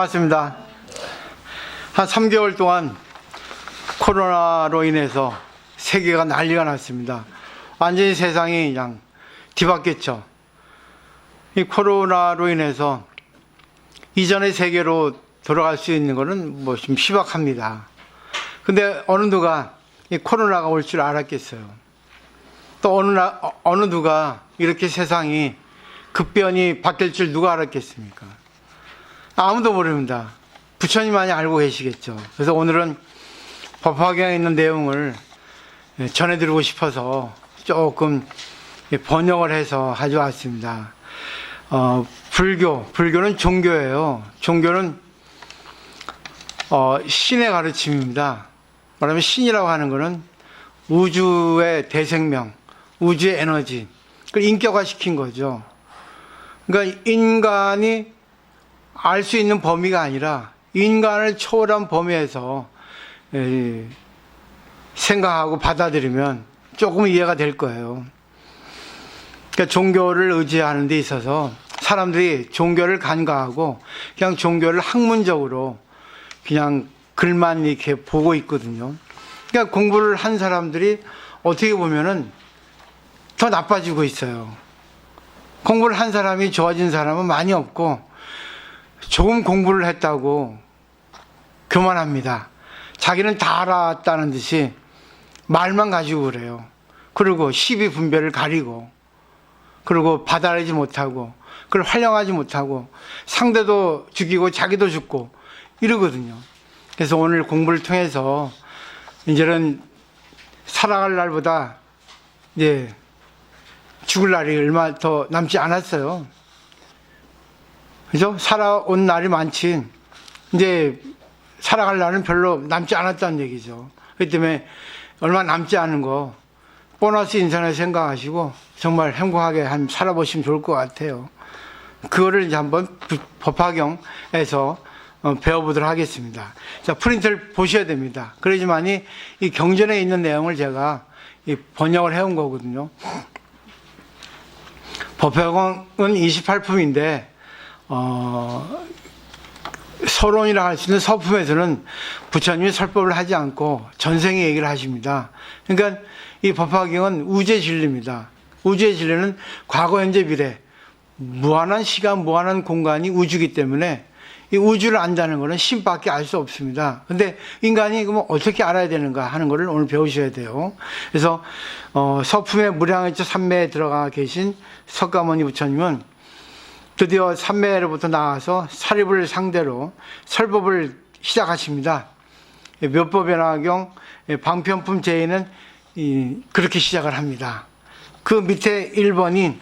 반갑습니다. 한 3개월 동안 코로나로 인해서 세계가 난리가 났습니다. 완전히 세상이 그냥 뒤바뀌었죠. 이 코로나로 인해서 이전의 세계로 돌아갈 수 있는 것은 뭐 좀 희박합니다. 근데 어느 누가 이 코로나가 올 줄 알았겠어요. 또 어느 누가 이렇게 세상이 급변이 바뀔 줄 누가 알았겠습니까? 아무도 모릅니다. 부처님만이 알고 계시겠죠. 그래서 오늘은 법화경에 있는 내용을 전해드리고 싶어서 조금 번역을 해서 가져왔습니다. 불교는 종교예요. 종교는 신의 가르침입니다. 말하면 신이라고 하는 것은 우주의 대생명, 우주의 에너지, 그걸 인격화시킨 거죠. 그러니까 인간이 알 수 있는 범위가 아니라 인간을 초월한 범위에서 생각하고 받아들이면 조금 이해가 될 거예요. 그러니까 종교를 의지하는 데 있어서 사람들이 종교를 간과하고 그냥 종교를 학문적으로 그냥 글만 이렇게 보고 있거든요. 그러니까 공부를 한 사람들이 어떻게 보면은 더 나빠지고 있어요. 공부를 한 사람이 좋아진 사람은 많이 없고, 조금 공부를 했다고 교만합니다. 자기는 다 알았다는 듯이 말만 가지고 그래요. 그리고 시비 분별을 가리고, 그리고 받아내지 못하고, 그걸 활용하지 못하고, 상대도 죽이고 자기도 죽고 이러거든요. 그래서 오늘 공부를 통해서 이제는 살아갈 날보다 이제 죽을 날이 얼마 더 남지 않았어요. 그죠? 살아온 날이 많지 이제 살아갈 날은 별로 남지 않았다는 얘기죠. 그렇기 때문에 얼마 남지 않은 거 보너스 인생을 생각하시고 정말 행복하게 한번 살아보시면 좋을 것 같아요. 그거를 이제 한번 법화경에서 배워보도록 하겠습니다. 자, 프린트를 보셔야 됩니다. 그러지만이 이 경전에 있는 내용을 제가 번역을 해온 거거든요. 법화경은 28품인데 서론이라 할 수 있는 서품에서는 부처님이 설법을 하지 않고 전생의 얘기를 하십니다. 그러니까 이 법화경은 우주의 진리입니다. 우주의 진리는 과거, 현재, 미래, 무한한 시간, 무한한 공간이 우주이기 때문에 이 우주를 안다는 것은 신밖에 알 수 없습니다. 근데 인간이 그럼 어떻게 알아야 되는가 하는 것을 오늘 배우셔야 돼요. 그래서 서품의 무량의처 삼매에 들어가 계신 석가모니 부처님은 드디어 삼매로부터 나와서 사립을 상대로 설법을 시작하십니다. 묘법연화경 방편품 제의는 그렇게 시작을 합니다. 그 밑에 1번이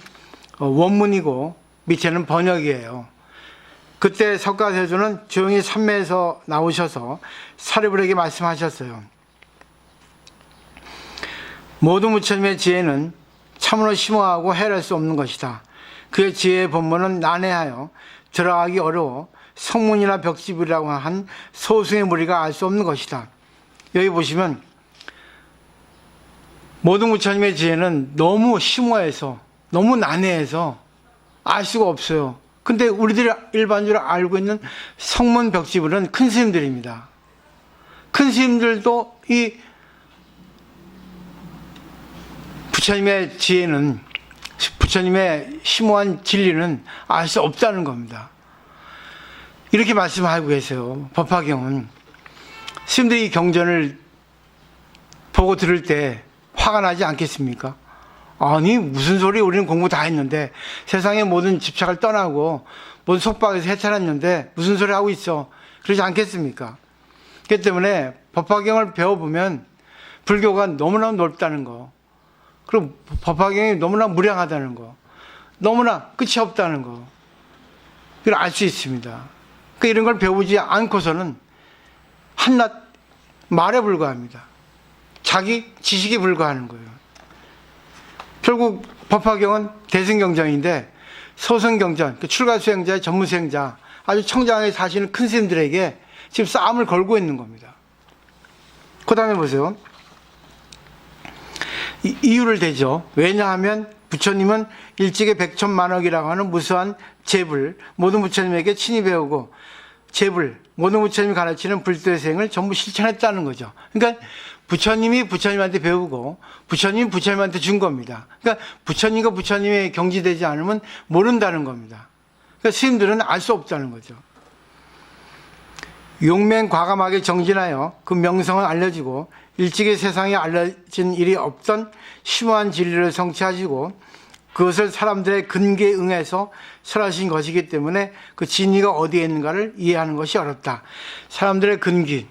원문이고 밑에는 번역이에요. 그때 석가세조는 조용히 삼매에서 나오셔서 사리불에게 말씀하셨어요. 모든 부처님의 지혜는 참으로 심오하고 해할 수 없는 것이다. 그의 지혜의 본문은 난해하여 들어가기 어려워 성문이나 벽집이라고 한 소수의 무리가 알 수 없는 것이다. 여기 보시면 모든 부처님의 지혜는 너무 심오해서 너무 난해해서 알 수가 없어요. 근데 우리들이 일반적으로 알고 있는 성문 벽지불은 큰 스님들입니다. 큰 스님들도 이 부처님의 지혜는, 부처님의 심오한 진리는 알 수 없다는 겁니다. 이렇게 말씀하고 계세요. 법화경은 스님들이 이 경전을 보고 들을 때 화가 나지 않겠습니까? 아니 무슨 소리, 우리는 공부 다 했는데 세상의 모든 집착을 떠나고 모든 속박에서 해탈했는데 무슨 소리 하고 있어, 그러지 않겠습니까? 그렇기 때문에 법화경을 배워보면 불교가 너무나 넓다는 거, 그리고 법화경이 너무나 무량하다는 거, 너무나 끝이 없다는 거, 이걸 알 수 있습니다. 그러니까 이런 걸 배우지 않고서는 한낱 말에 불과합니다. 자기 지식에 불과하는 거예요. 결국 법화경은 대승경전인데 소승경전, 출가수행자, 전무수행자, 아주 청장에 사시는 큰 스님들에게 지금 싸움을 걸고 있는 겁니다. 그 다음에 보세요. 이유를 대죠. 왜냐하면 부처님은 일찍이 백천만억이라고 하는 무수한 재불 모든 부처님에게 친히 배우고 제불, 모든 부처님이 가르치는 불도대생을 전부 실천했다는 거죠. 그러니까 부처님이 부처님한테 배우고 부처님이 부처님한테 준 겁니다. 그러니까 부처님과 부처님의 경지되지 않으면 모른다는 겁니다. 그러니까 스님들은 알 수 없다는 거죠. 용맹 과감하게 정진하여 그 명성을 알려지고 일찍이 세상에 알려진 일이 없던 심오한 진리를 성취하시고 그것을 사람들의 근기에 응해서 설하신 것이기 때문에 그 진리가 어디에 있는가를 이해하는 것이 어렵다. 사람들의 근기,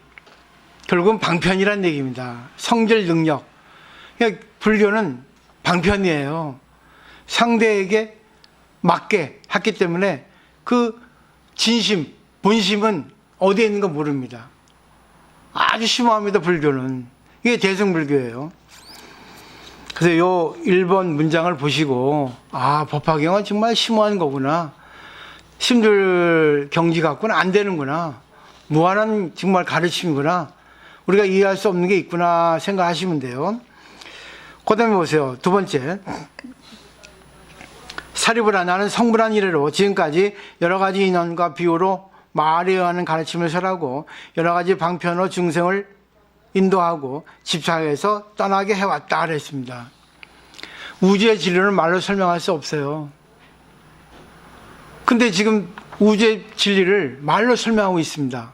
결국은 방편이란 얘기입니다. 성질 능력. 그러니까 불교는 방편이에요. 상대에게 맞게 했기 때문에 그 진심, 본심은 어디에 있는가 모릅니다. 아주 심오합니다, 불교는. 이게 대승불교예요. 그래서 요 1번 문장을 보시고, 아, 법화경은 정말 심오한 거구나. 심들 경지 갖고는 안 되는구나. 무한한 정말 가르침이구나. 우리가 이해할 수 없는 게 있구나 생각하시면 돼요. 그 다음에 보세요. 두 번째. 사리부라 나는 성불한 이래로 지금까지 여러 가지 인연과 비유로 말에 의한 가르침을 설하고 여러 가지 방편으로 중생을 인도하고 집착해서 떠나게 해왔다 그랬습니다. 우주의 진리는 말로 설명할 수 없어요. 근데 지금 우주의 진리를 말로 설명하고 있습니다.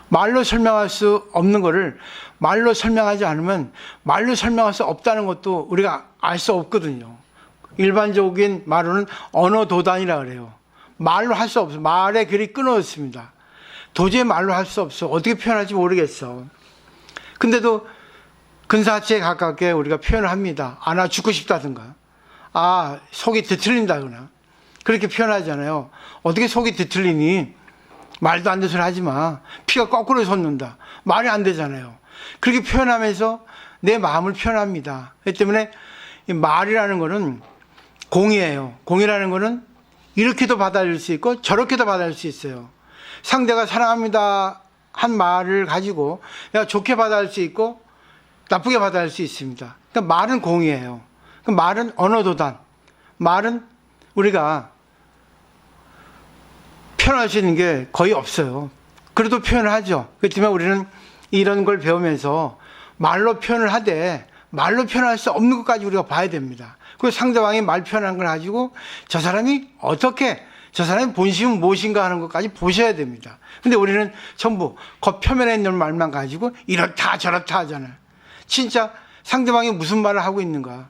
말로 설명할 수 없는 거를 말로 설명하지 않으면 말로 설명할 수 없다는 것도 우리가 알 수 없거든요. 일반적인 말로는 언어도단이라 그래요. 말로 할 수 없어. 말의 길이 끊어졌습니다. 도저히 말로 할 수 없어. 어떻게 표현할지 모르겠어. 근데도 근사치에 가깝게 우리가 표현을 합니다. 아, 나 죽고 싶다든가. 아, 속이 뒤틀린다거나. 그렇게 표현하잖아요. 어떻게 속이 뒤틀리니? 말도 안 되는 소리 하지 마. 피가 거꾸로 솟는다. 말이 안 되잖아요. 그렇게 표현하면서 내 마음을 표현합니다. 그렇기 때문에 이 말이라는 거는 공이에요. 공이라는 거는 이렇게도 받아들일 수 있고 저렇게도 받아들일 수 있어요. 상대가 사랑합니다 한 말을 가지고 내가 좋게 받아들일 수 있고 나쁘게 받아들일 수 있습니다. 그러니까 말은 공이에요. 그 말은 언어도단. 말은 우리가 표현할 수 있는 게 거의 없어요. 그래도 표현을 하죠. 그렇기 때문에 우리는 이런 걸 배우면서 말로 표현을 하되 말로 표현할 수 없는 것까지 우리가 봐야 됩니다. 그 상대방이 말 표현한 걸 가지고 저 사람이 어떻게, 저 사람의 본심은 무엇인가 하는 것까지 보셔야 됩니다. 근데 우리는 전부 겉표면에 있는 말만 가지고 이렇다 저렇다 하잖아요. 진짜 상대방이 무슨 말을 하고 있는가,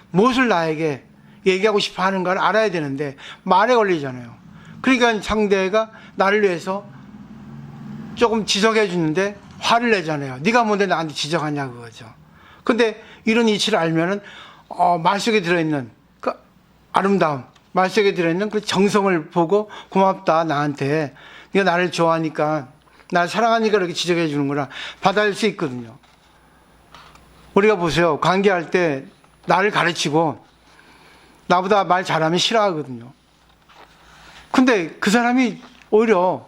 무엇을 나에게 얘기하고 싶어 하는가를 알아야 되는데 말에 걸리잖아요. 그러니까 상대가 나를 위해서 조금 지적해 주는데 화를 내잖아요. 네가 뭔데 나한테 지적하냐 그거죠. 근데 이런 이치를 알면은 말 속에 들어있는 그 아름다움, 말 속에 들어있는 그 정성을 보고 고맙다, 나한테 네가 나를 좋아하니까, 나를 사랑하니까 이렇게 지적해 주는구나 받아들일 수 있거든요. 우리가 보세요. 관계할 때 나를 가르치고 나보다 말 잘하면 싫어하거든요. 근데 그 사람이 오히려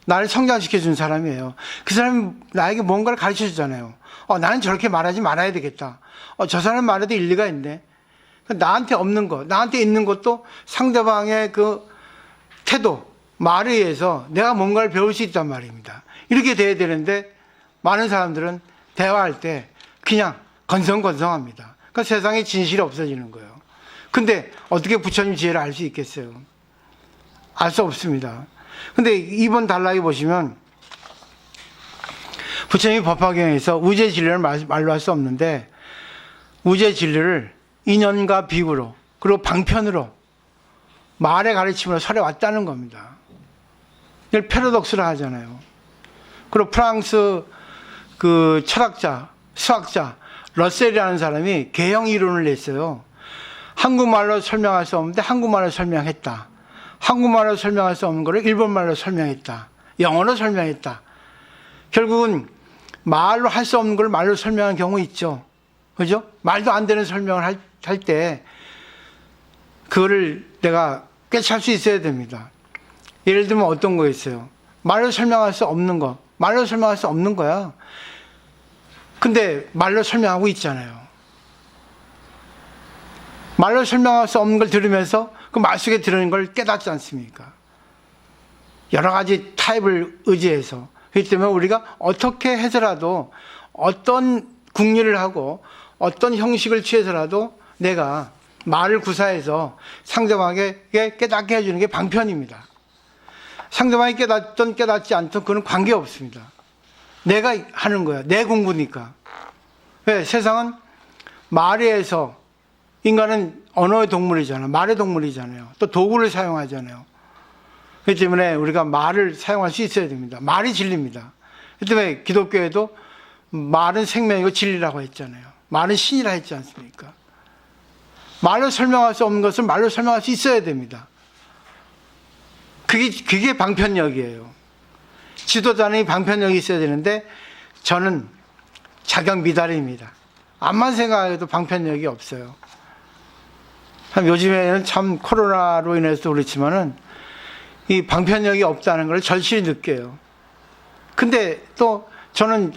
나를 성장시켜 준 사람이에요. 그 사람이 나에게 뭔가를 가르쳐 주잖아요. 나는 저렇게 말하지 말아야 되겠다. 저 사람 말에도 일리가 있네. 나한테 없는 것, 나한테 있는 것도 상대방의 그 태도, 말에 의해서 내가 뭔가를 배울 수 있단 말입니다. 이렇게 돼야 되는데 많은 사람들은 대화할 때 그냥 건성건성합니다. 그러니까 세상에 진실이 없어지는 거예요. 근데 어떻게 부처님 지혜를 알 수 있겠어요? 알 수 없습니다. 근데 이번 단락에 보시면 부처님이 법화경에서 우주의 진리를 말로 할 수 없는데 우주의 진리를 인연과 비유로 그리고 방편으로 말의 가르침으로 설해왔다는 겁니다. 이걸 패러독스라 하잖아요. 그리고 프랑스 그 철학자, 수학자 러셀이라는 사람이 개형 이론을 냈어요. 한국말로 설명할 수 없는데 한국말로 설명했다. 한국말로 설명할 수 없는 것을 일본말로 설명했다. 영어로 설명했다. 결국은 말로 할 수 없는 걸 말로 설명하는 경우 있죠. 그죠? 말도 안 되는 설명을 할 때 그거를 내가 꿰찰 수 있어야 됩니다. 예를 들면 어떤 거 있어요. 말로 설명할 수 없는 거. 말로 설명할 수 없는 거야. 근데 말로 설명하고 있잖아요. 말로 설명할 수 없는 걸 들으면서 그 말 속에 들어있는 걸 깨닫지 않습니까? 여러 가지 타입을 의지해서, 그렇기 때문에 우리가 어떻게 해서라도 어떤 궁리를 하고 어떤 형식을 취해서라도 내가 말을 구사해서 상대방에게 깨닫게 해주는 게 방편입니다. 상대방이 깨닫든 깨닫지 않든 그건 관계없습니다. 내가 하는 거야. 내 공부니까. 왜? 세상은 말에 의해서, 인간은 언어의 동물이잖아요. 말의 동물이잖아요. 또 도구를 사용하잖아요. 그렇기 때문에 우리가 말을 사용할 수 있어야 됩니다. 말이 진리입니다. 그렇기 때문에 기독교에도 말은 생명이고 진리라고 했잖아요. 말은 신이라 했지 않습니까? 말로 설명할 수 없는 것을 말로 설명할 수 있어야 됩니다. 그게 방편력이에요. 지도자는 방편력이 있어야 되는데 저는 자격 미달입니다. 암만 생각해도 방편력이 없어요. 참 요즘에는 참 코로나로 인해서 그렇지만은 이 방편력이 없다는 걸 절실히 느껴요. 근데 또 저는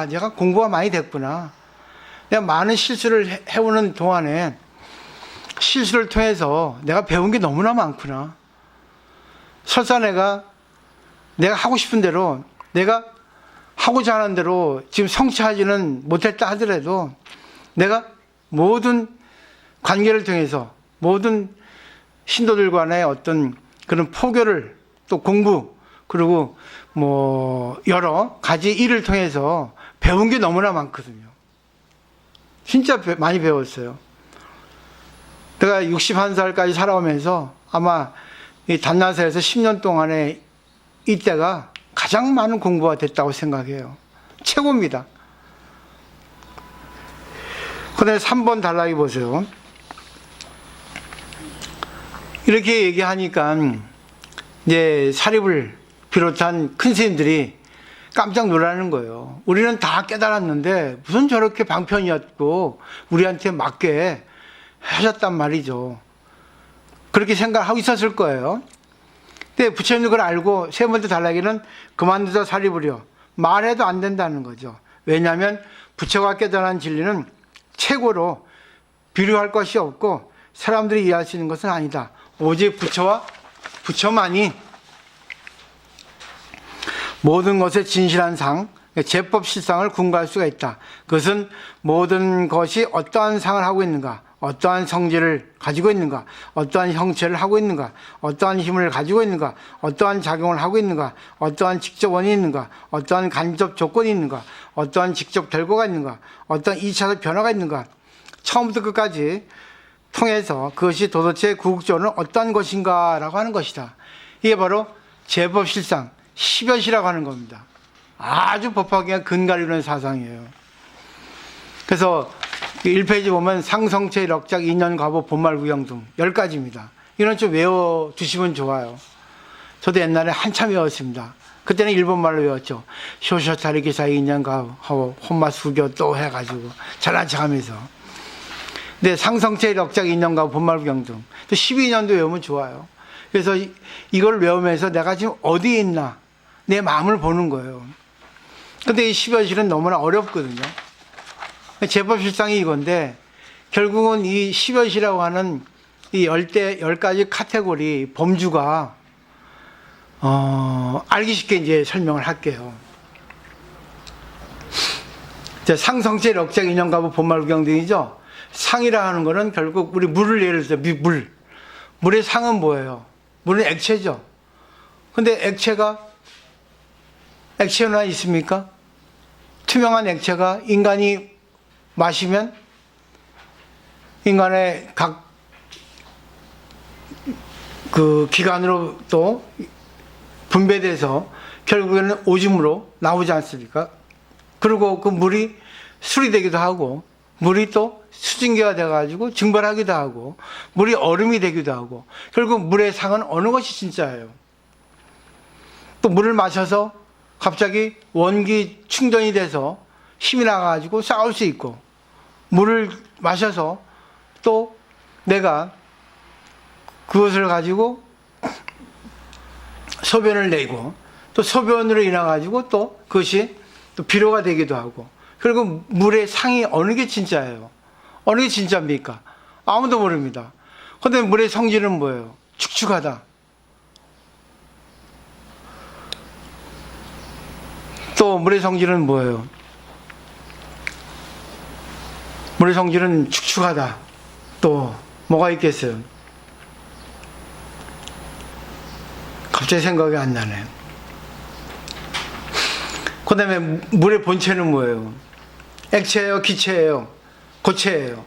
내가 공부가 많이 됐구나. 내가 많은 실수를 해오는 동안에 실수를 통해서 내가 배운 게 너무나 많구나. 설사 내가 하고 싶은 대로, 내가 하고자 하는 대로 지금 성취하지는 못했다 하더라도 내가 모든 관계를 통해서 모든 신도들 간의 어떤 그런 포교를, 또 공부, 그리고 여러 가지 일을 통해서 배운 게 너무나 많거든요. 진짜 많이 배웠어요. 내가 61살까지 살아오면서 아마 이 단나사에서 10년 동안에 이때가 가장 많은 공부가 됐다고 생각해요. 최고입니다. 그다음에 3번 단락이 보세요. 이렇게 얘기하니까 이제 사립을 비롯한 큰 스님들이 깜짝 놀라는 거예요. 우리는 다 깨달았는데 무슨 저렇게 방편이었고 우리한테 맞게 하셨단 말이죠. 그렇게 생각하고 있었을 거예요. 근데 부처님도 그걸 알고 세 번째 단락에는 그만두자 사립을요. 말해도 안 된다는 거죠. 왜냐하면 부처가 깨달은 진리는 최고로 비교할 것이 없고 사람들이 이해할 수 있는 것은 아니다. 오직 부처만이 모든 것의 진실한 상, 제법 실상을 궁구할 수가 있다. 그것은 모든 것이 어떠한 상을 하고 있는가, 어떠한 성질을 가지고 있는가, 어떠한 형체를 하고 있는가, 어떠한 힘을 가지고 있는가, 어떠한 작용을 하고 있는가, 어떠한 직접 원인이 있는가, 어떠한 간접 조건이 있는가, 어떠한 직접 결과가 있는가, 어떠한 2차적 변화가 있는가, 처음부터 끝까지 통해서 그것이 도대체 궁극적으로는 어떠한 것인가 라고 하는 것이다. 이게 바로 제법 실상, 시볕이라고 하는 겁니다. 아주 법학의 근간이라는 사상이에요. 그래서 1페이지 보면 상성체, 럭작, 인연, 과보, 본말, 구경 등 10가지입니다. 이런 좀 외워두시면 좋아요. 저도 옛날에 한참 외웠습니다. 그때는 일본말로 외웠죠. 쇼쇼타리 기사 인연, 과보, 혼마, 수교 또 해가지고 잘난 척하면서. 근데 상성체, 럭작, 인연, 과보, 본말, 구경 등 또 12년도 외우면 좋아요. 그래서 이걸 외우면서 내가 지금 어디에 있나 내 마음을 보는 거예요. 근데 이 시벼실은 너무나 어렵거든요. 제법 실상이 이건데 결국은 이 시벼시라고 하는 이 10가지 카테고리 범주가 알기 쉽게 이제 설명을 할게요. 상성체, 럭작, 인연, 과보, 본말, 구경 등이죠. 상이라 하는 거는 결국 우리 물을 예를 들어 물의 상은 뭐예요? 물은 액체죠. 근데 액체나 있습니까? 투명한 액체가 인간이 마시면 인간의 각 그 기관으로 또 분배돼서 결국에는 오줌으로 나오지 않습니까? 그리고 그 물이 술이 되기도 하고 물이 또 수증기가 돼가지고 증발하기도 하고 물이 얼음이 되기도 하고 결국 물의 상은 어느 것이 진짜예요? 또 물을 마셔서 갑자기 원기 충전이 돼서 힘이 나가지고 싸울 수 있고 물을 마셔서 또 내가 그것을 가지고 소변을 내고 또 소변으로 인해 가지고 또 그것이 또 비료가 되기도 하고 그리고 물의 상이 어느 게 진짜예요? 어느 게 진짜입니까? 아무도 모릅니다. 그런데 물의 성질은 뭐예요? 축축하다. 또 물의 성질은 뭐예요? 물의 성질은 축축하다. 또 뭐가 있겠어요? 갑자기 생각이 안 나네. 그 다음에 물의 본체는 뭐예요? 액체예요? 기체예요? 고체예요?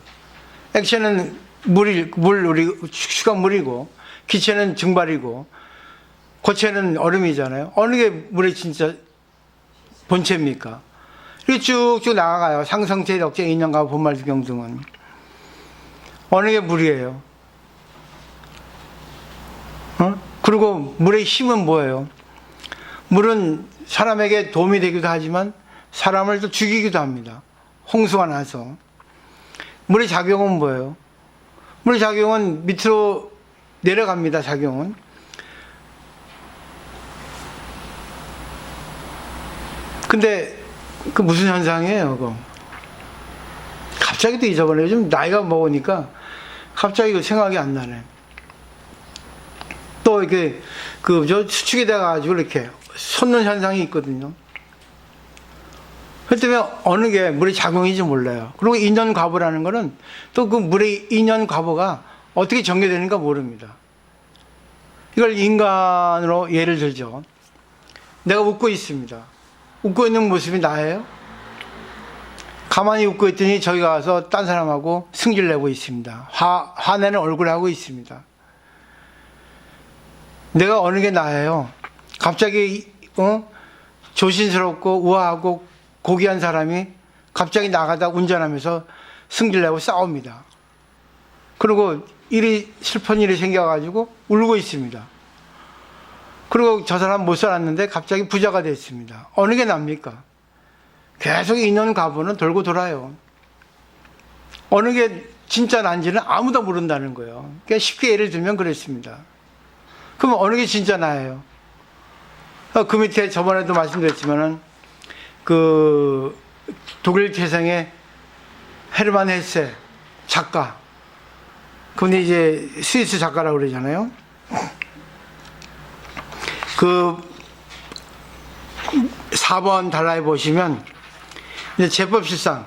액체는 축축한 물이고, 기체는 증발이고, 고체는 얼음이잖아요. 어느 게 물의 진짜 본체입니까? 이렇게 쭉쭉 나가가요. 상성체, 덕체, 인연과 본말수경 등은. 어느 게 물이에요? 그리고 물의 힘은 뭐예요? 물은 사람에게 도움이 되기도 하지만 사람을 또 죽이기도 합니다. 홍수가 나서. 물의 작용은 뭐예요? 물의 작용은 밑으로 내려갑니다. 작용은. 근데 그 무슨 현상이에요? 그거? 갑자기 또 잊어버려요. 요즘 나이가 먹으니까 갑자기 그 생각이 안 나네. 또 이렇게 수축이 돼가지고 이렇게 솟는 현상이 있거든요. 그렇기 때문에 어느 게 물의 작용인지 몰라요. 그리고 인연과보라는 거는 또 그 물의 인연과보가 어떻게 전개되는가 모릅니다. 이걸 인간으로 예를 들죠. 내가 웃고 있습니다. 웃고 있는 모습이 나예요? 가만히 웃고 있더니 저기 가서 딴 사람하고 승질 내고 있습니다. 화내는 얼굴 하고 있습니다. 내가 어느 게 나예요? 갑자기 조심스럽고 우아하고 고귀한 사람이 갑자기 나가다 운전하면서 승질내고 싸웁니다. 그리고 슬픈 일이 생겨가지고 울고 있습니다. 그리고 저 사람 못 살았는데 갑자기 부자가 됐습니다. 어느 게 납니까? 계속 인연 과보는 돌고 돌아요. 어느 게 진짜 난지는 아무도 모른다는 거예요. 그러니까 쉽게 예를 들면 그랬습니다. 그럼 어느 게 진짜 나예요? 그 밑에 저번에도 말씀드렸지만은 그 독일 태생의 헤르만 헤세 작가, 근데 이제 스위스 작가라고 그러잖아요. 그 4번 달라에 보시면 이제 제법실상을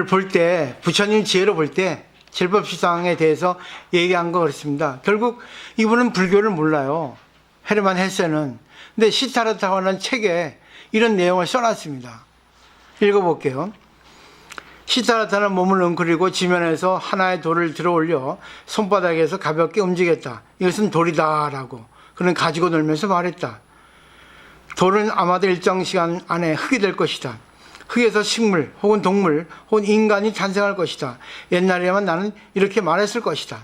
볼 때, 부처님 지혜로 볼 때 제법실상에 대해서 얘기한 거 그렇습니다. 결국 이분은 불교를 몰라요. 헤르만 헤세는. 근데 시타르타라는 책에 이런 내용을 써놨습니다. 읽어볼게요. 시타르타는 몸을 웅크리고 지면에서 하나의 돌을 들어 올려 손바닥에서 가볍게 움직였다. 이것은 돌이다 라고 그는 가지고 놀면서 말했다. 돌은 아마도 일정 시간 안에 흙이 될 것이다. 흙에서 식물 혹은 동물 혹은 인간이 탄생할 것이다. 옛날에만 나는 이렇게 말했을 것이다.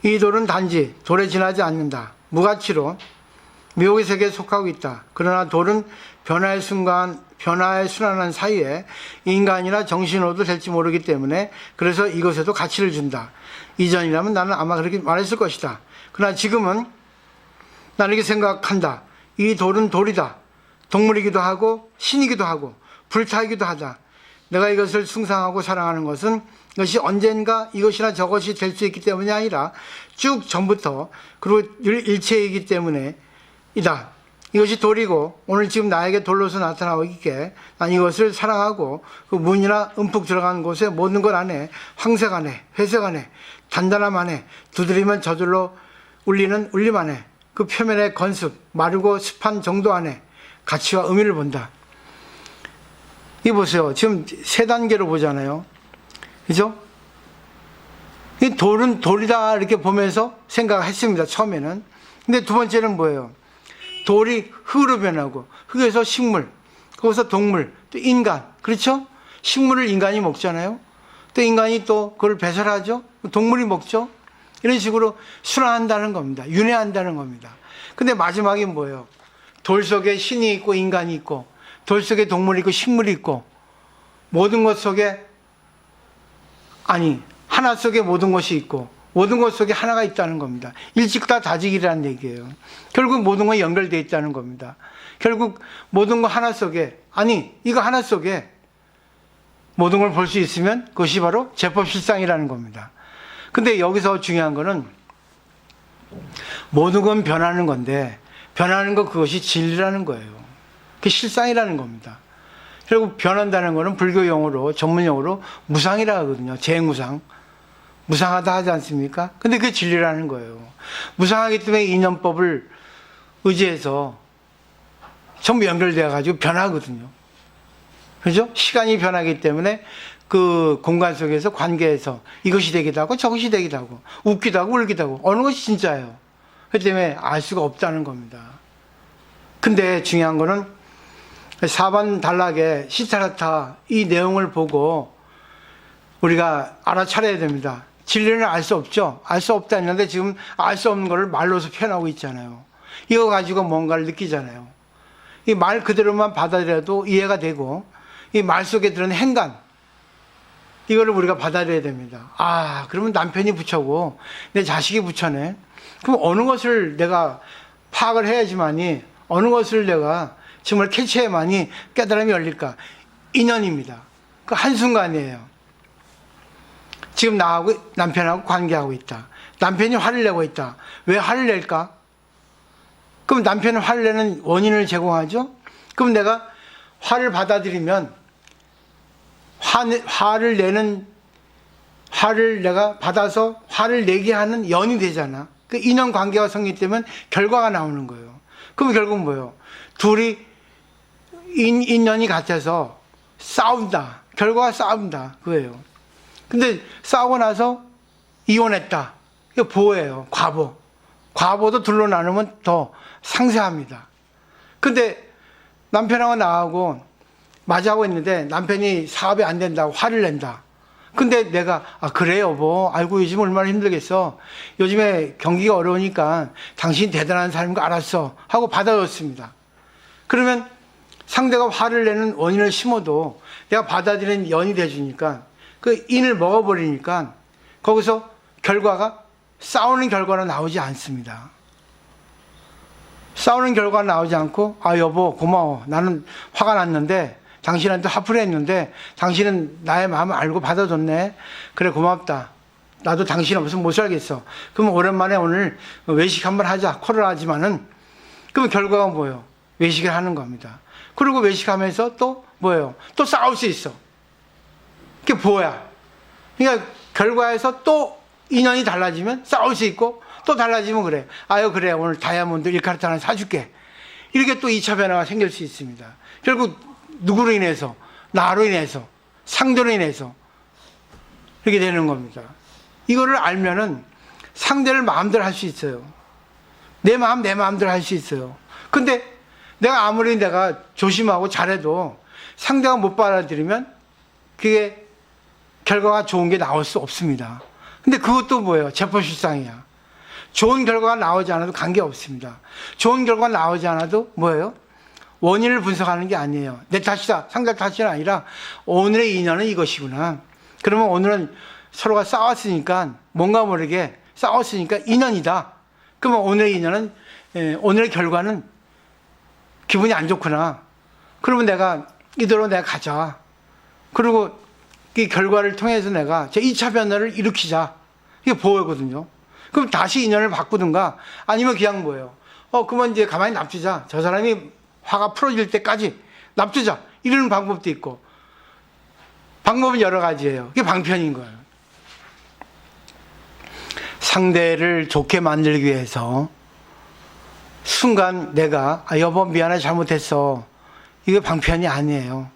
이 돌은 단지 돌에 지나지 않는다. 무가치로 미혹의 세계에 속하고 있다. 그러나 돌은 변화의 순환한 사이에 인간이나 정신으로도 될지 모르기 때문에 그래서 이것에도 가치를 준다. 이전이라면 나는 아마 그렇게 말했을 것이다. 그러나 지금은 나는 이렇게 생각한다. 이 돌은 돌이다. 동물이기도 하고 신이기도 하고 불타이기도 하다. 내가 이것을 숭상하고 사랑하는 것은 이것이 언젠가 이것이나 저것이 될 수 있기 때문이 아니라 쭉 전부터 그리고 일체이기 때문에 이다. 이것이 돌이고 오늘 지금 나에게 돌로서 나타나고 있기에 난 이것을 사랑하고 그 문이나 움푹 들어간 곳에 모든 것 안에 황색 안에 회색 안에 단단함 안에 두드리면 저절로 울리는 울림 안에 그 표면의 건습 마르고 습한 정도 안에 가치와 의미를 본다. 이 보세요. 지금 세 단계로 보잖아요. 그죠? 이 돌은 돌이다 이렇게 보면서 생각했습니다. 처음에는. 근데 두 번째는 뭐예요? 돌이 흙으로 변하고 흙에서 식물, 거기서 동물, 또 인간. 그렇죠? 식물을 인간이 먹잖아요. 또 인간이 또 그걸 배설하죠. 동물이 먹죠. 이런 식으로 순환한다는 겁니다. 윤회한다는 겁니다. 근데 마지막에 뭐예요? 돌 속에 신이 있고 인간이 있고 돌 속에 동물이 있고 식물이 있고 모든 것 속에 하나 속에 모든 것이 있고 모든 것 속에 하나가 있다는 겁니다. 일직다다직이라는 얘기예요. 결국 모든 건 연결되어 있다는 겁니다. 결국 모든 거 하나 속에 이거 하나 속에 모든 걸 볼 수 있으면 그것이 바로 제법실상이라는 겁니다. 근데 여기서 중요한 거는 모든 건 변하는 건데 변하는 거 그것이 진리라는 거예요. 그게 실상이라는 겁니다. 결국 변한다는 것은 불교 용어로, 전문 용어로 무상이라 하거든요. 재무상. 무상하다 하지 않습니까? 근데 그게 진리라는 거예요. 무상하기 때문에 인연법을 의지해서 전부 연결되어 가지고 변하거든요. 그죠? 시간이 변하기 때문에 그 공간 속에서 관계에서 이것이 되기도 하고 저것이 되기도 하고 웃기도 하고 울기도 하고 어느 것이 진짜예요. 그렇기 때문에 알 수가 없다는 겁니다. 근데 중요한 거는 사반 단락의 시타라타 이 내용을 보고 우리가 알아차려야 됩니다. 진리는 알 수 없죠. 알 수 없다 했는데 지금 알 수 없는 것을 말로서 표현하고 있잖아요. 이거 가지고 뭔가를 느끼잖아요. 이 말 그대로만 받아들여도 이해가 되고 이 말 속에 들은 행간 이거를 우리가 받아들여야 됩니다. 아, 그러면 남편이 부처고 내 자식이 부처네. 그럼 어느 것을 내가 파악을 해야지만이 어느 것을 내가 정말 캐치해야만이 깨달음이 열릴까? 인연입니다. 그 한순간이에요. 지금 나하고 남편하고 관계하고 있다. 남편이 화를 내고 있다. 왜 화를 낼까? 그럼 남편은 화를 내는 원인을 제공하죠? 그럼 내가 화를 받아들이면 화를 내가 받아서 화를 내게 하는 연이 되잖아. 그 인연 관계가 성립되면 결과가 나오는 거예요. 그럼 결국은 뭐예요? 둘이 인연이 같아서 싸운다. 결과가 싸운다. 그거예요. 근데 싸우고 나서 이혼했다. 이게 보호예요. 과보. 과보도 둘로 나누면 더 상세합니다. 근데 남편하고 나하고 맞이하고 있는데 남편이 사업이 안 된다고 화를 낸다. 근데 내가 그래 여보 알고 요즘 얼마나 힘들겠어. 요즘에 경기가 어려우니까 당신이 대단한 사람인 거 알았어 하고 받아줬습니다. 그러면 상대가 화를 내는 원인을 심어도 내가 받아들이는 연이 돼주니까 그 인을 먹어버리니까 거기서 결과가 싸우는 결과는 나오지 않습니다. 싸우는 결과는 나오지 않고 여보 고마워. 나는 화가 났는데 당신한테 화풀이 했는데 당신은 나의 마음을 알고 받아줬네. 그래 고맙다. 나도 당신 없으면 못 살겠어. 그럼 오랜만에 오늘 외식 한번 하자. 콜을 하지만은 그러면 결과가 뭐예요? 외식을 하는 겁니다. 그리고 외식하면서 또 뭐예요? 또 싸울 수 있어. 그게 뭐야? 그러니까 결과에서 또 인연이 달라지면 싸울 수 있고 또 달라지면 그래. 그래 오늘 다이아몬드 1카라트 하나 사줄게. 이렇게 또 2차 변화가 생길 수 있습니다. 결국 누구로 인해서? 나로 인해서, 상대로 인해서 이렇게 되는 겁니다. 이거를 알면은 상대를 마음대로 할 수 있어요. 내 마음 내 마음대로 할 수 있어요. 근데 아무리 내가 조심하고 잘해도 상대가 못 받아들이면 그게 결과가 좋은 게 나올 수 없습니다. 근데 그것도 뭐예요? 제포실상이야. 좋은 결과가 나오지 않아도 관계없습니다. 좋은 결과가 나오지 않아도 뭐예요? 원인을 분석하는 게 아니에요. 내 탓이다. 상대 탓이 아니라 오늘의 인연은 이것이구나. 그러면 오늘은 서로가 싸웠으니까 뭔가 모르게 싸웠으니까 인연이다. 그러면 오늘의 인연은 오늘의 결과는 기분이 안 좋구나. 그러면 내가 이대로 내가 가자. 그리고 이 결과를 통해서 내가 제 2차 변화를 일으키자. 이게 보호거든요. 그럼 다시 인연을 바꾸든가 아니면 그냥 뭐예요? 그러면 이제 가만히 납두자. 저 사람이 화가 풀어질 때까지 납두자. 이러는 방법도 있고. 방법은 여러 가지예요. 그게 방편인 거예요. 상대를 좋게 만들기 위해서 순간 내가 여보 미안해 잘못했어. 이게 방편이 아니에요.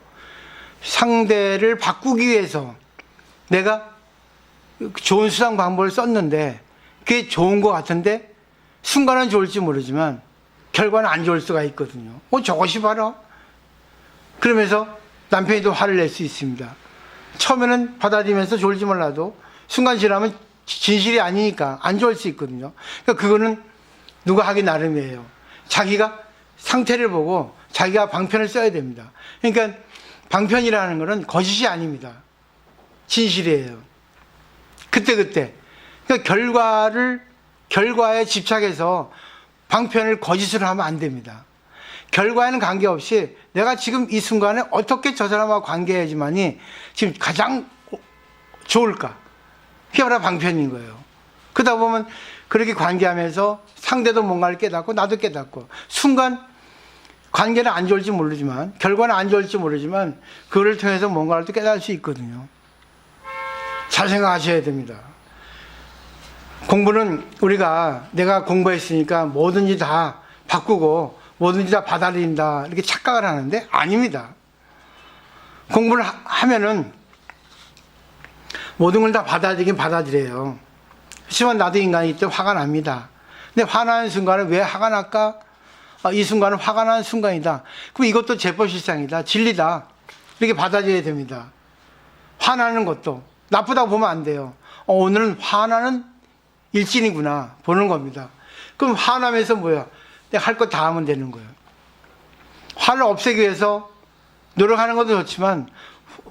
상대를 바꾸기 위해서 내가 좋은 수상 방법을 썼는데 그게 좋은 것 같은데 순간은 좋을지 모르지만 결과는 안 좋을 수가 있거든요. 저것이 봐라. 그러면서 남편이 또 화를 낼 수 있습니다. 처음에는 받아들이면서 좋을지 몰라도 순간 지나면 진실이 아니니까 안 좋을 수 있거든요. 그러니까 그거는 누가 하기 나름이에요. 자기가 상태를 보고 자기가 방편을 써야 됩니다. 그러니까 방편이라는 것은 거짓이 아닙니다. 진실이에요. 그때. 그러니까 결과에 집착해서 방편을 거짓으로 하면 안 됩니다. 결과에는 관계없이 내가 지금 이 순간에 어떻게 저 사람하고 관계해야지만이 지금 가장 좋을까? 그게 바로 방편인 거예요. 그러다 보면 그렇게 관계하면서 상대도 뭔가를 깨닫고 나도 깨닫고 순간 관계는 안 좋을지 모르지만, 결과는 안 좋을지 모르지만 그거를 통해서 뭔가를 또 깨달을 수 있거든요. 잘 생각하셔야 됩니다. 공부는 우리가 내가 공부했으니까 뭐든지 다 바꾸고 뭐든지 다 받아들인다 이렇게 착각을 하는데 아닙니다. 공부를 하면은 모든 걸 다 받아들이긴 받아들여요. 하지만 나도 인간이기 때문에 화가 납니다. 근데 화나는 순간은 왜 화가 날까? 이 순간은 화가 나는 순간이다. 그럼 이것도 제법실상이다. 진리다. 이렇게 받아들여야 됩니다. 화나는 것도 나쁘다고 보면 안 돼요. 오늘은 화나는 일진이구나 보는 겁니다. 그럼 화나면서 뭐야? 내가 할 거 다 하면 되는 거예요. 화를 없애기 위해서 노력하는 것도 좋지만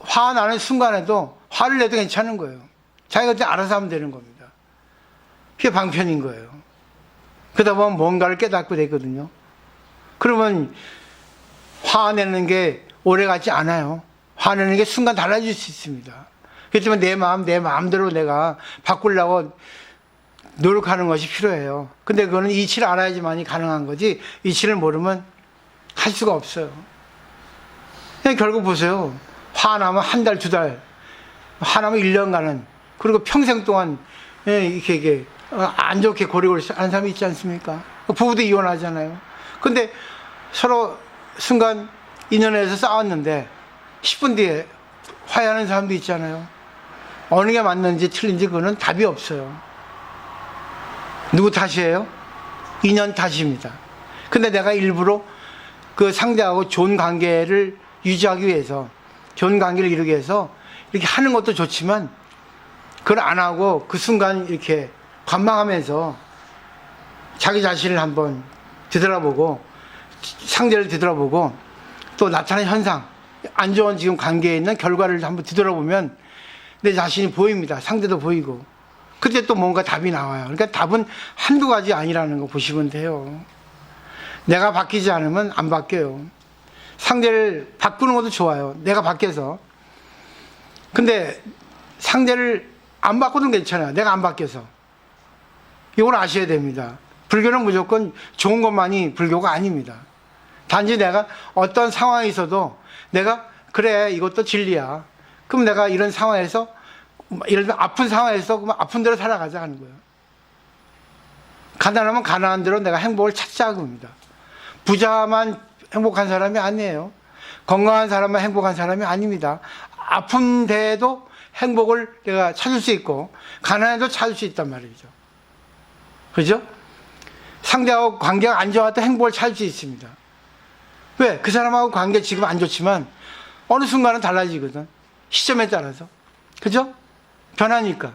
화나는 순간에도 화를 내도 괜찮은 거예요. 자기가 그때 알아서 하면 되는 겁니다. 그게 방편인 거예요. 그러다 보면 뭔가를 깨닫고 되거든요. 그러면 화내는 게 오래 가지 않아요. 화내는 게 순간 달라질 수 있습니다. 그렇지만 내 마음대로 내가 바꾸려고 노력하는 것이 필요해요. 근데 그거는 이치를 알아야지만이 가능한 거지, 이치를 모르면 할 수가 없어요. 결국 보세요. 화나면 한 달, 두 달, 화나면 1년간은, 그리고 평생 동안 이렇게 안 좋게 고리고리 하는 사람이 있지 않습니까? 부부도 이혼하잖아요. 근데 서로 순간 인연해서 싸웠는데 10분 뒤에 화해하는 사람도 있잖아요. 어느 게 맞는지 틀린지 그거는 답이 없어요. 누구 탓이에요? 인연 탓입니다. 근데 내가 일부러 그 상대하고 좋은 관계를 유지하기 위해서, 좋은 관계를 이루기 위해서 이렇게 하는 것도 좋지만 그걸 안 하고 그 순간 이렇게 관망하면서 자기 자신을 한번 뒤돌아보고 상대를 뒤돌아보고 또 나타나는 현상, 안 좋은 지금 관계에 있는 결과를 한번 뒤돌아보면 내 자신이 보입니다. 상대도 보이고. 그때 또 뭔가 답이 나와요. 그러니까 답은 한두 가지 아니라는 거 보시면 돼요. 내가 바뀌지 않으면 안 바뀌어요. 상대를 바꾸는 것도 좋아요. 내가 바뀌어서. 근데 상대를 안 바꿔도 괜찮아요. 내가 안 바뀌어서. 이걸 아셔야 됩니다. 불교는 무조건 좋은 것만이 불교가 아닙니다. 단지 내가 어떤 상황에 있어도 내가 그래 이것도 진리야. 그럼 내가 이런 상황에서, 예를 들면 아픈 상황에서 그럼 아픈 대로 살아가자 하는 거예요. 가난하면 가난한 대로 내가 행복을 찾자 그겁니다. 부자만 행복한 사람이 아니에요. 건강한 사람만 행복한 사람이 아닙니다. 아픈 데에도 행복을 내가 찾을 수 있고 가난해도 찾을 수 있단 말이죠. 그죠? 상대하고 관계가 안 좋아도 행복을 찾을 수 있습니다. 왜? 그 사람하고 관계 지금 안 좋지만 어느 순간은 달라지거든. 시점에 따라서. 그죠? 변하니까.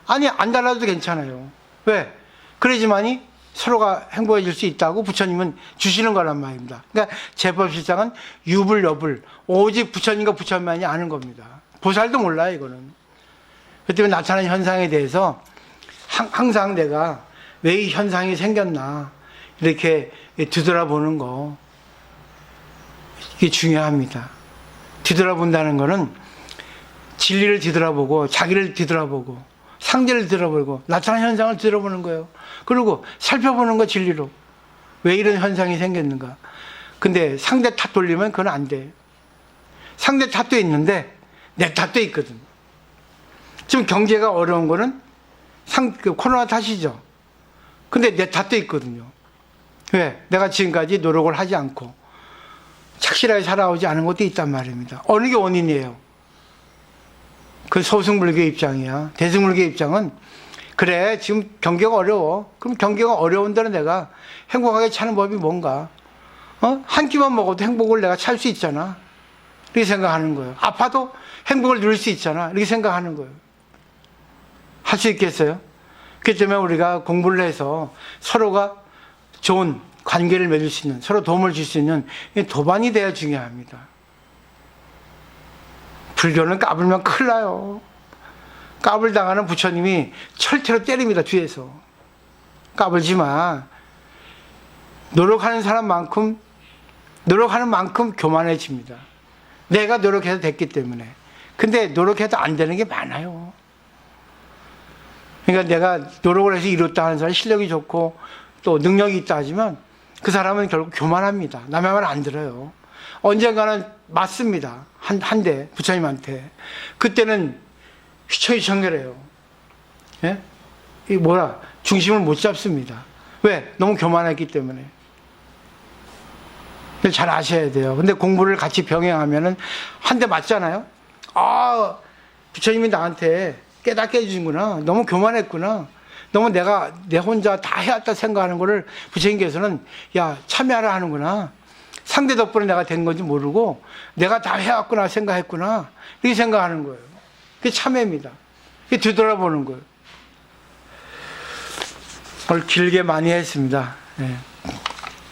아니, 안 달라도 괜찮아요. 왜? 그래야지만이 서로가 행복해질 수 있다고 부처님은 주시는 거란 말입니다. 그러니까 제법실상은 유불여불, 오직 부처님과 부처님만이 아는 겁니다. 보살도 몰라요, 이거는. 그렇기 때문에 나타나는 현상에 대해서 항상 내가 왜 이 현상이 생겼나 이렇게 뒤돌아보는 거, 이게 중요합니다. 뒤돌아본다는 거는 진리를 뒤돌아보고 자기를 뒤돌아보고 상대를 뒤돌아보고 나타나는 현상을 뒤돌아보는 거예요. 그리고 살펴보는 거, 진리로. 왜 이런 현상이 생겼는가. 근데 상대 탓 돌리면 그건 안 돼요. 상대 탓도 있는데 내 탓도 있거든. 지금 경제가 어려운 거는 코로나 탓이죠. 근데 내 탓도 있거든요. 왜? 내가 지금까지 노력을 하지 않고 착실하게 살아오지 않은 것도 있단 말입니다. 어느 게 원인이에요? 그 소승불교의 입장이야. 대승불교의 입장은 그래 지금 경기가 어려워. 그럼 경기가 어려운 데는 내가 행복하게 사는 법이 뭔가? 한 끼만 먹어도 행복을 내가 찾을 수 있잖아. 이렇게 생각하는 거예요. 아파도 행복을 누릴 수 있잖아. 이렇게 생각하는 거예요. 할 수 있겠어요? 그렇기 때문에 우리가 공부를 해서 서로가 좋은 관계를 맺을 수 있는, 서로 도움을 줄 수 있는 도반이 돼야 중요합니다. 불교는 까불면 큰일 나요. 까불당하는 부처님이 철퇴로 때립니다, 뒤에서. 까불지 마. 노력하는 사람만큼, 노력하는 만큼 교만해집니다. 내가 노력해서 됐기 때문에. 근데 노력해도 안 되는 게 많아요. 그러니까 내가 노력을 해서 이뤘다 하는 사람이 실력이 좋고 또 능력이 있다 하지만 그 사람은 결국 교만합니다. 남의 말 안 들어요. 언젠가는 맞습니다. 한 대 부처님한테. 그때는 휘청휘청거려요. 예? 이 뭐라 중심을 못 잡습니다. 왜? 너무 교만했기 때문에. 잘 아셔야 돼요. 근데 공부를 같이 병행하면은 한 대 맞잖아요. 아, 부처님이 나한테 깨닫게 해주신구나. 너무 교만했구나. 너무 내가 내 혼자 다 해왔다 생각하는 거를 부처님께서는 야, 참여하라 하는구나. 상대 덕분에 내가 된 건지 모르고 내가 다 해왔구나 생각했구나. 이렇게 생각하는 거예요. 그게 참회입니다. 그게 뒤돌아보는 거예요. 오늘 길게 많이 했습니다. 네.